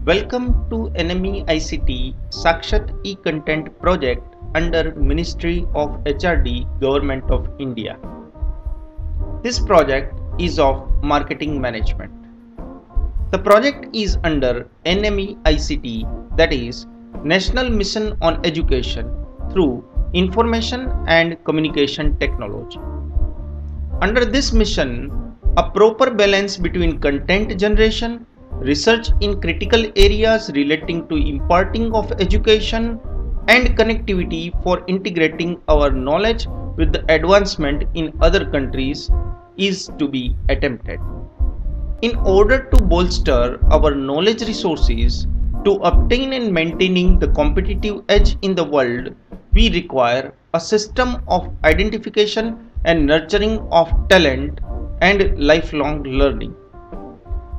Welcome to NME ICT Sakshat e-Content project under Ministry of HRD Government of India. This project is of marketing management. The project is under NME ICT, that is National Mission on Education through Information and Communication Technology. Under this mission, a proper balance between content generation, research in critical areas relating to imparting of education, and connectivity for integrating our knowledge with the advancement in other countries is to be attempted. In order to bolster our knowledge resources to obtain and maintaining the competitive edge in the world, we require a system of identification and nurturing of talent and lifelong learning.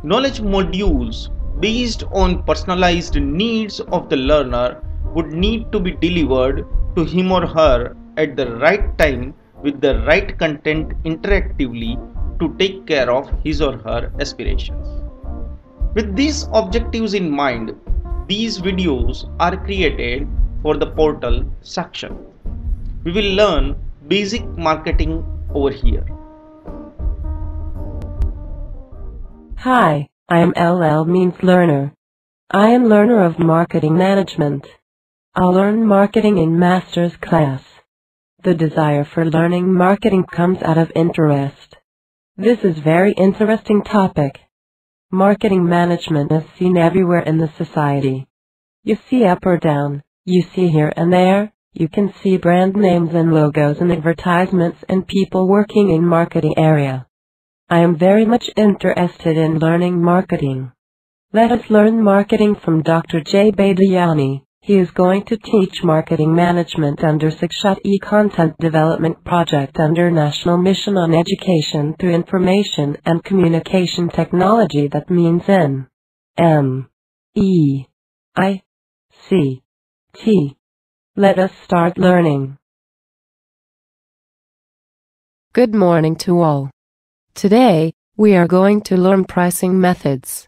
Knowledge modules based on personalized needs of the learner would need to be delivered to him or her at the right time with the right content interactively to take care of his or her aspirations. With these objectives in mind, these videos are created for the portal Sakshat. We will learn basic marketing over here. Hi, I am LL means learner. I am learner of marketing management. I'll learn marketing in master's class. The desire for learning marketing comes out of interest. This is very interesting topic. Marketing management is seen everywhere in the society. You see up or down, you see here and there, you can see brand names and logos and advertisements and people working in marketing area. I am very much interested in learning marketing. Let us learn marketing from Dr. J. Badiani. He is going to teach marketing management under Sakshat e-Content Development Project under National Mission on Education through Information and Communication Technology, that means NME-ICT. Let us start learning. Good morning to all. Today, we are going to learn pricing methods.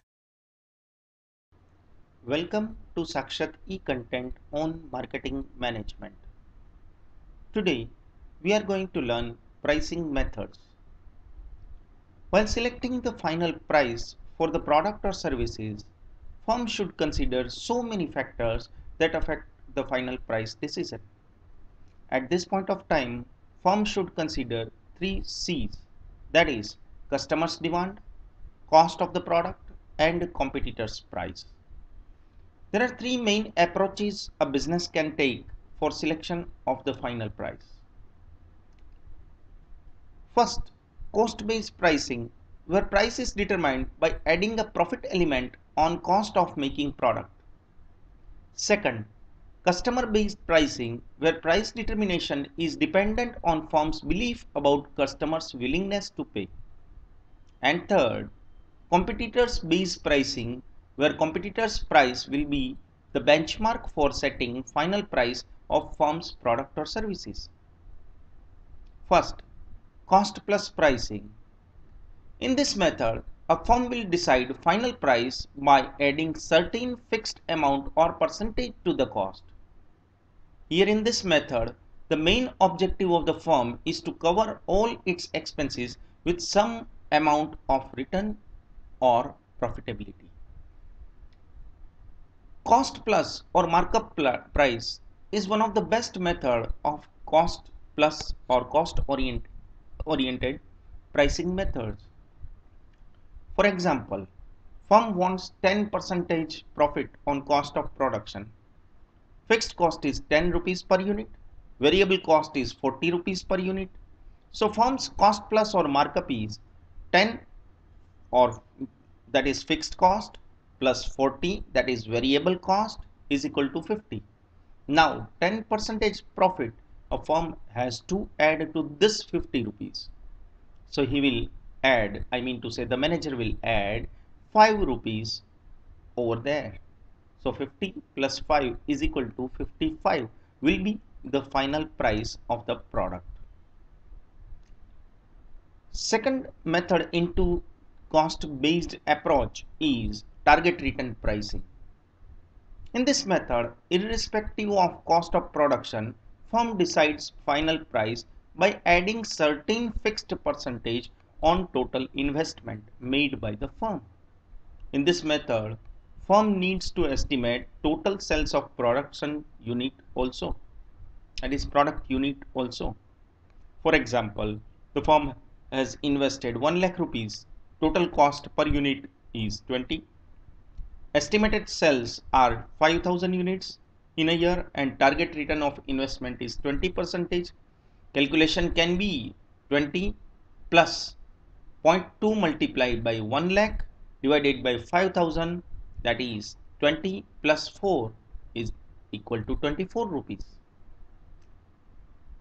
Welcome to Sakshat e-Content on Marketing Management. Today, we are going to learn pricing methods. While selecting the final price for the product or services, firms should consider so many factors that affect the final price decision. At this point of time, firms should consider 3 C's, that is, customers' demand, cost of the product, and competitors' price. There are 3 main approaches a business can take for selection of the final price. First, cost-based pricing, where price is determined by adding a profit element on cost of making product. Second, customer-based pricing, where price determination is dependent on firm's belief about customers' willingness to pay. And third, competitors-based pricing, where competitors' price will be the benchmark for setting final price of firm's product or services. First, cost plus pricing. In this method, a firm will decide final price by adding certain fixed amount or percentage to the cost. Here in this method, the main objective of the firm is to cover all its expenses with some amount of return or profitability. Cost plus or markup price is one of the best method of cost plus or cost oriented pricing methods. For example, firm wants 10% profit on cost of production. Fixed cost is 10 rupees per unit. Variable cost is 40 rupees per unit. So firm's cost plus or markup is 10, or that is fixed cost, plus 40, that is variable cost, is equal to 50. Now 10% profit a firm has to add to this 50 rupees. So he will add, the manager will add 5 rupees over there. So 50 plus 5 is equal to 55 will be the final price of the product. Second method into cost based approach is target return pricing. In this method, irrespective of cost of production, firm decides final price by adding certain fixed percentage on total investment made by the firm. In this method, firm needs to estimate total sales of production unit also, that is product unit also. For example, the firm has invested 1 lakh rupees. Total cost per unit is 20. Estimated sales are 5,000 units in a year and target return of investment is 20%. Calculation can be 20 plus zero point 0.2 multiplied by 1 lakh divided by 5,000, that is 20 plus 4 is equal to 24 rupees.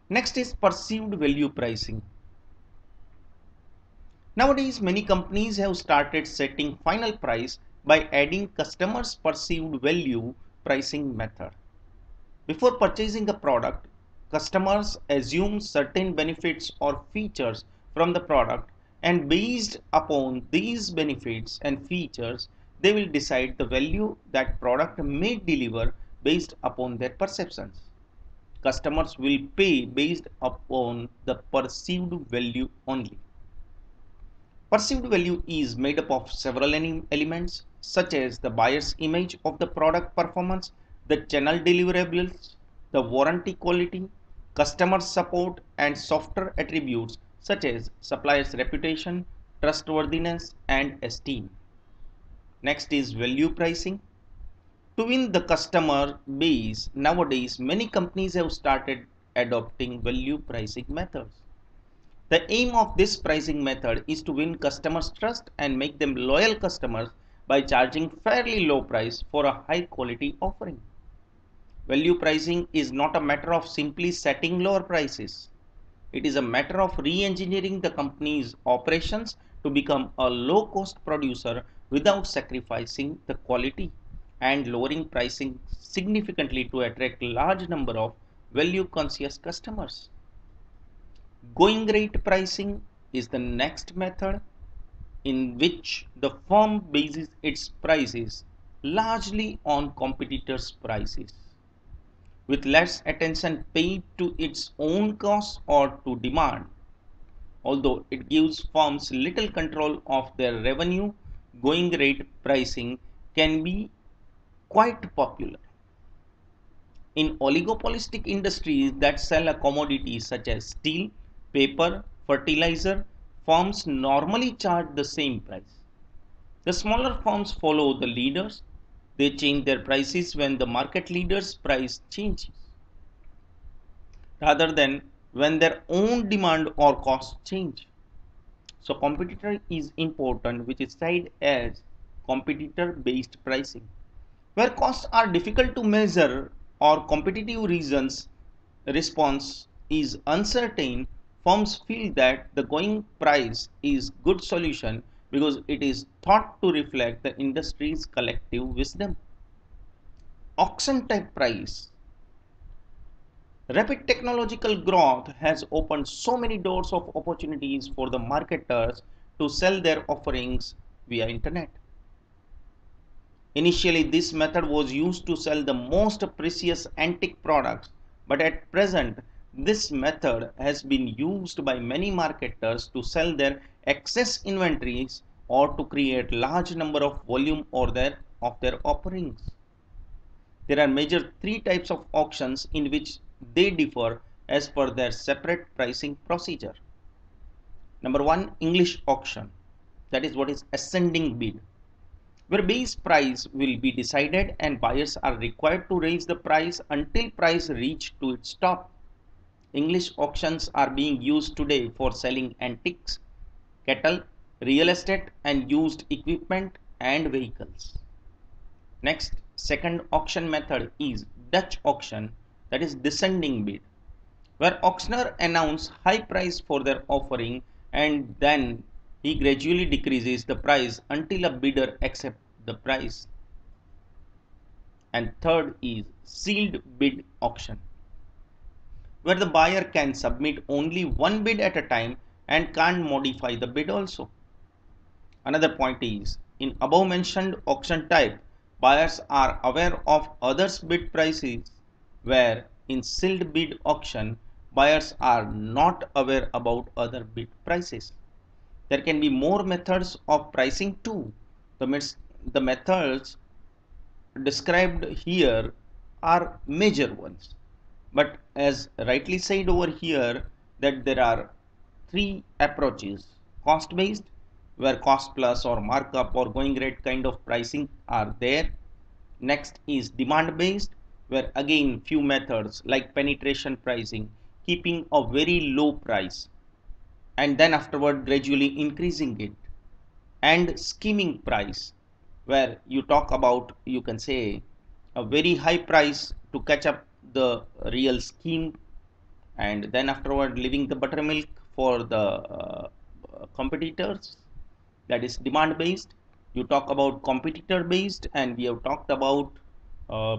Next is perceived value pricing. Nowadays, many companies have started setting final price by adding customers' perceived value pricing method. Before purchasing a product, customers assume certain benefits or features from the product, and based upon these benefits and features, they will decide the value that product may deliver based upon their perceptions. Customers will pay based upon the perceived value only. Perceived value is made up of several elements such as the buyer's image of the product performance, the channel deliverables, the warranty quality, customer support, and softer attributes such as supplier's reputation, trustworthiness, and esteem. Next is value pricing. To win the customer base, nowadays many companies have started adopting value pricing methods. The aim of this pricing method is to win customers' trust and make them loyal customers by charging fairly low price for a high quality offering. Value pricing is not a matter of simply setting lower prices. It is a matter of re-engineering the company's operations to become a low-cost producer without sacrificing the quality and lowering pricing significantly to attract a large number of value-conscious customers. Going rate pricing is the next method in which the firm bases its prices largely on competitors' prices, with less attention paid to its own costs or to demand. Although it gives firms little control of their revenue, going rate pricing can be quite popular. In oligopolistic industries that sell a commodity such as steel, paper, fertilizer, firms normally charge the same price. The smaller firms follow the leaders. They change their prices when the market leader's price changes, rather than when their own demand or cost change. So competitor is important, which is cited as competitor based pricing. Where costs are difficult to measure or competitive reasons response is uncertain, firms feel that the going price is good solution because it is thought to reflect the industry's collective wisdom. Auction type price. Rapid technological growth has opened so many doors of opportunities for the marketers to sell their offerings via internet. Initially, this method was used to sell the most precious antique products, but at present, this method has been used by many marketers to sell their excess inventories or to create large number of volume of their offerings. There are major three types of auctions in which they differ as per their separate pricing procedure. Number one, English auction. That is what is ascending bid, where base price will be decided and buyers are required to raise the price until price reach to its top. English auctions are being used today for selling antiques, cattle, real estate and used equipment and vehicles. Next, second auction method is Dutch auction, that is descending bid, where auctioneer announce high price for their offering and then he gradually decreases the price until a bidder accepts the price. And third is sealed bid auction, where the buyer can submit only one bid at a time and can't modify the bid also. Another point is, in above mentioned auction type, buyers are aware of others' bid prices, where in sealed bid auction, buyers are not aware about other bid prices. There can be more methods of pricing too. The methods described here are major ones. But as rightly said over here, that there are three approaches: cost based, where cost plus or markup or going rate kind of pricing are there. Next is demand based, where again few methods like penetration pricing, keeping a very low price and then afterward gradually increasing it, and skimming price, where you talk about, you can say, a very high price to catch up the real scheme, and then afterward leaving the buttermilk for the competitors. That is demand based. You talk about competitor based, and we have talked about uh,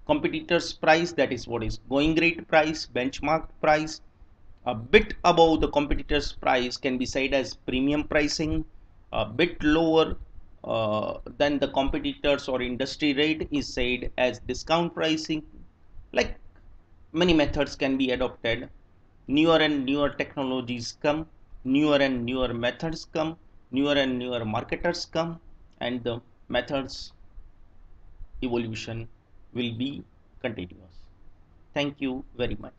competitors price, that is what is going rate price, benchmark price. A bit above the competitors price can be said as premium pricing. A bit lower than the competitors or industry rate is said as discount pricing. Like, many methods can be adopted. Newer and newer technologies come, newer and newer methods come, newer and newer marketers come, and the methods evolution will be continuous. Thank you very much.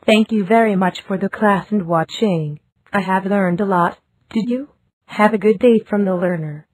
Thank you very much for the class and watching. I have learned a lot. Did you? Have a good day from the learner.